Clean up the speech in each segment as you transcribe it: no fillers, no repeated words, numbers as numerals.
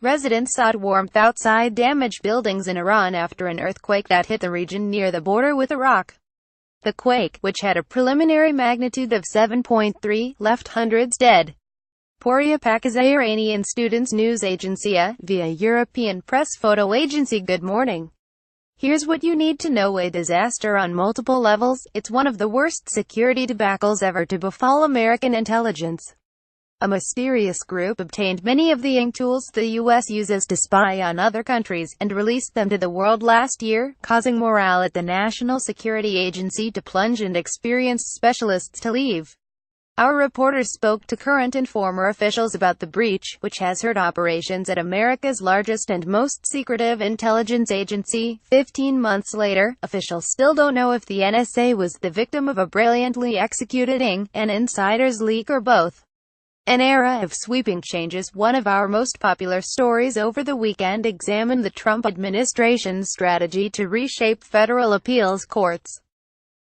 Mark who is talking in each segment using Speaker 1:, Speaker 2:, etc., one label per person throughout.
Speaker 1: Residents sought warmth outside damaged buildings in Iran after an earthquake that hit the region near the border with Iraq. The quake, which had a preliminary magnitude of 7.3, left hundreds dead. Pouria Pakistan Iranian Students News Agency via European press photo agency. Good morning. Here's what you need to know. A disaster on multiple levels. It's one of the worst security debacles ever to befall American intelligence. A mysterious group obtained many of the tools the U.S. uses to spy on other countries, and released them to the world last year, causing morale at the National Security Agency to plunge and experienced specialists to leave. Our reporters spoke to current and former officials about the breach, which has hurt operations at America's largest and most secretive intelligence agency. 15 months later, officials still don't know if the NSA was the victim of a brilliantly executed an insider's leak, or both. An era of sweeping changes. One of our most popular stories over the weekend examined the Trump administration's strategy to reshape federal appeals courts.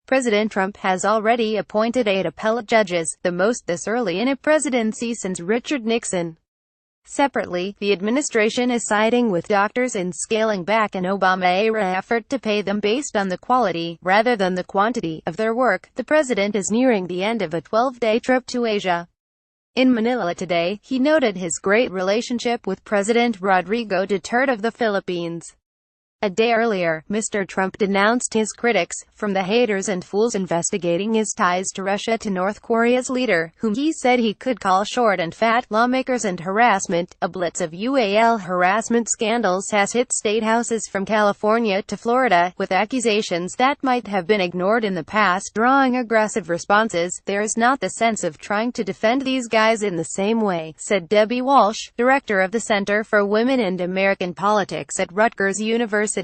Speaker 1: President Trump has already appointed 8 appellate judges, the most this early in a presidency since Richard Nixon. Separately, the administration is siding with doctors in scaling back an Obama-era effort to pay them based on the quality, rather than the quantity, of their work. The president is nearing the end of a 12-day trip to Asia. In Manila today, he noted his great relationship with President Rodrigo Duterte of the Philippines. A day earlier, Mr. Trump denounced his critics, from the haters and fools investigating his ties to Russia to North Korea's leader, whom he said he could call short and fat, lawmakers and harassment. A blitz of UAL harassment scandals has hit state houses from California to Florida, with accusations that might have been ignored in the past drawing aggressive responses. There's not the sense of trying to defend these guys in the same way, said Debbie Walsh, director of the Center for Women and American Politics at Rutgers University.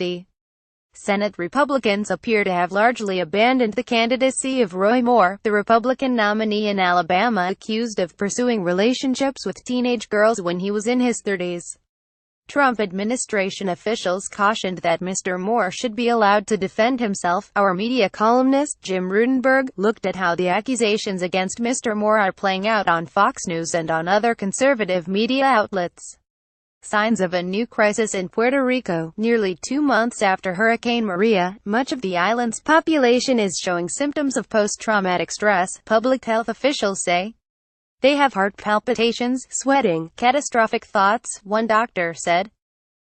Speaker 1: Senate Republicans appear to have largely abandoned the candidacy of Roy Moore, the Republican nominee in Alabama accused of pursuing relationships with teenage girls when he was in his 30s. Trump administration officials cautioned that Mr. Moore should be allowed to defend himself. Our media columnist, Jim Rudenberg, looked at how the accusations against Mr. Moore are playing out on Fox News and on other conservative media outlets. Signs of a new crisis in Puerto Rico. Nearly 2 months after Hurricane Maria, much of the island's population is showing symptoms of post-traumatic stress, public health officials say. They have heart palpitations, sweating, catastrophic thoughts, one doctor said.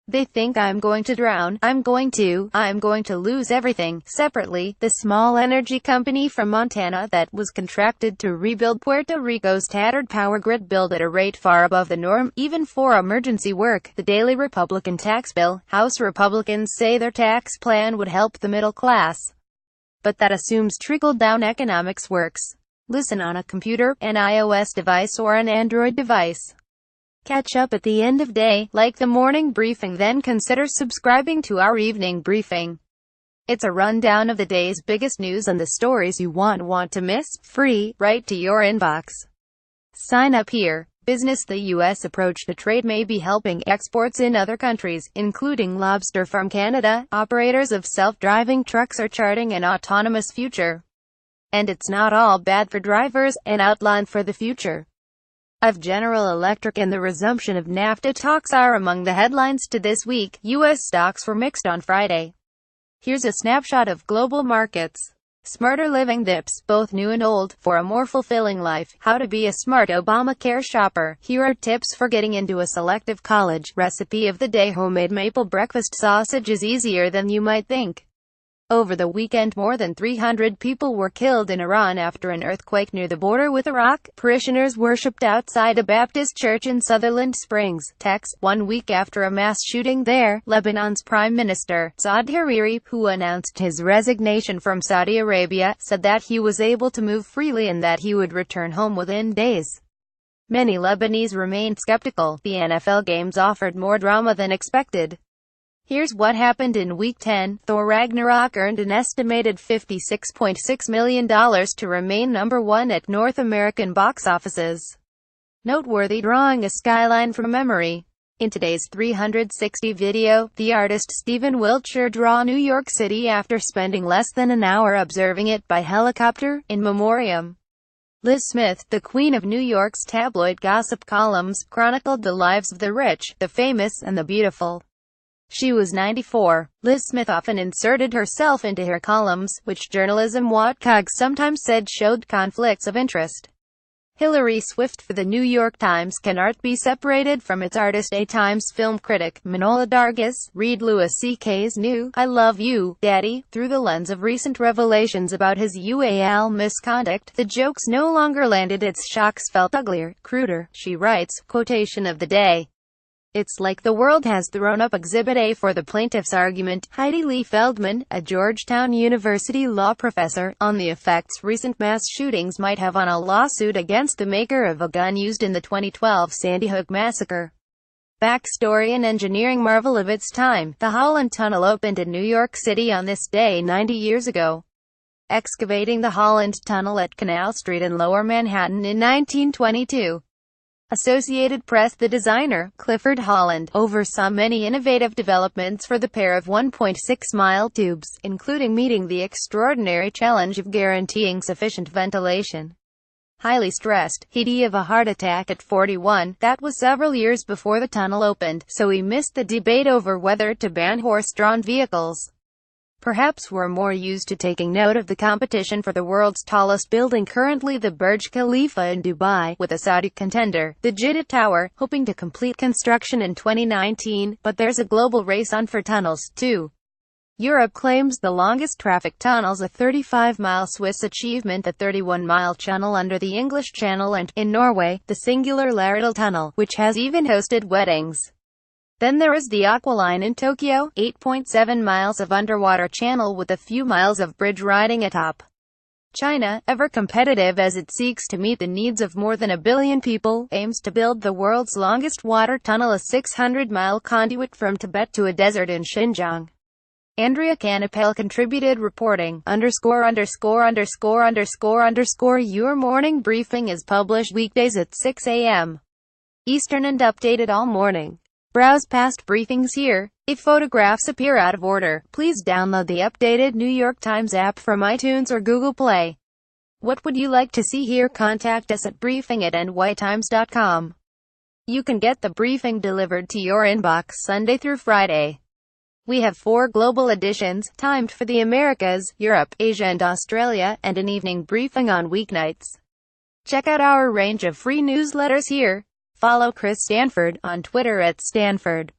Speaker 1: They think I'm going to drown, I'm going to lose everything. Separately, the small energy company from Montana that was contracted to rebuild Puerto Rico's tattered power grid billed at a rate far above the norm, even for emergency work. The daily Republican tax bill. House Republicans say their tax plan would help the middle class. But that assumes trickle-down economics works. Listen on a computer, an iOS device or an Android device. Catch up at the end of day, like the morning briefing, then consider subscribing to our evening briefing. It's a rundown of the day's biggest news and the stories you want to miss, free, right to your inbox. Sign up here. Business. The U.S. approach to trade may be helping exports in other countries, including lobster from Canada. Operators of self-driving trucks are charting an autonomous future. And it's not all bad for drivers. An outline for the future of General Electric and the resumption of NAFTA talks are among the headlines to this week. U.S. stocks were mixed on Friday. Here's a snapshot of global markets. Smarter living dips, both new and old, for a more fulfilling life. How to be a smart Obamacare shopper. Here are tips for getting into a selective college. Recipe of the day. Homemade maple breakfast sausage is easier than you might think. Over the weekend, more than 300 people were killed in Iran after an earthquake near the border with Iraq. Parishioners worshipped outside a Baptist church in Sutherland Springs, Texas, 1 week after a mass shooting there. Lebanon's Prime Minister, Saad Hariri, who announced his resignation from Saudi Arabia, said that he was able to move freely and that he would return home within days. Many Lebanese remained skeptical. The n.f.l games offered more drama than expected. Here's what happened in Week 10. Thor Ragnarok earned an estimated $56.6 million to remain number 1 at North American box offices. Noteworthy. Drawing a skyline from memory. In today's 360 video, the artist Stephen Wiltshire draw New York City after spending less than an hour observing it by helicopter, in memoriam. Liz Smith, the queen of New York's tabloid gossip columns, chronicled the lives of the rich, the famous, and the beautiful. She was 94. Liz Smith often inserted herself into her columns, which journalism watchdogs sometimes said showed conflicts of interest. Hilary Swift for The New York Times. Can art be separated from its artist? A Times film critic, Manohla Dargis, read Louis C.K.'s new "I Love You, Daddy" through the lens of recent revelations about his UAL misconduct. The jokes no longer landed, its shocks felt uglier, cruder, she writes. Quotation of the day. "It's like the world has thrown up Exhibit A for the plaintiff's argument." Heidi Lee Feldman, a Georgetown University law professor, on the effects recent mass shootings might have on a lawsuit against the maker of a gun used in the 2012 Sandy Hook massacre. Backstory: an engineering marvel of its time, the Holland Tunnel opened in New York City on this day 90 years ago. Excavating the Holland Tunnel at Canal Street in Lower Manhattan in 1922. Associated Press. The designer, Clifford Holland, oversaw many innovative developments for the pair of 1.6-mile tubes, including meeting the extraordinary challenge of guaranteeing sufficient ventilation. Highly stressed, he'd die of a heart attack at 41. That was several years before the tunnel opened, so he missed the debate over whether to ban horse-drawn vehicles. Perhaps we're more used to taking note of the competition for the world's tallest building, currently the Burj Khalifa in Dubai, with a Saudi contender, the Jeddah Tower, hoping to complete construction in 2019, but there's a global race on for tunnels, too. Europe claims the longest traffic tunnels, a 35-mile Swiss achievement, a 31-mile tunnel under the English Channel, and, in Norway, the singular Laredal Tunnel, which has even hosted weddings. Then there is the Aqualine in Tokyo, 8.7 miles of underwater channel with a few miles of bridge riding atop. China, ever competitive as it seeks to meet the needs of more than a billion people, aims to build the world's longest water tunnel, a 600-mile conduit from Tibet to a desert in Xinjiang. Andrea Canapel contributed reporting. Your morning briefing is published weekdays at 6 a.m. Eastern and updated all morning. Browse past briefings here. If photographs appear out of order, please download the updated New York Times app from iTunes or Google Play. What would you like to see here? Contact us at briefing@nytimes.com. You can get the briefing delivered to your inbox Sunday through Friday. We have 4 global editions, timed for the Americas, Europe, Asia and Australia, and an evening briefing on weeknights. Check out our range of free newsletters here. Follow Chris Stanford on Twitter @Stanford.